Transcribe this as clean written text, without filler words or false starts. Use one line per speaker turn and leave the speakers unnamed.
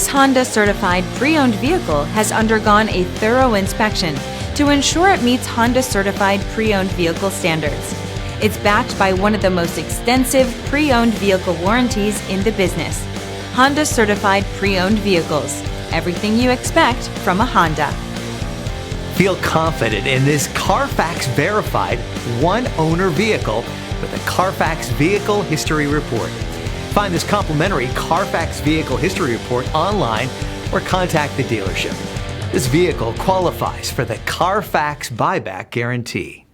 This Honda certified pre-owned vehicle has undergone a thorough inspection to ensure it meets Honda certified pre-owned vehicle standards. It's backed by one of the most extensive pre-owned vehicle warranties in the business. Honda certified pre-owned vehicles. Everything you expect from a Honda.
Feel confident in this CARFAX verified one-owner vehicle with a CARFAX Vehicle History Report. Find this complimentary CARFAX Vehicle History Report online or contact the dealership. This vehicle qualifies for the CARFAX buyback guarantee.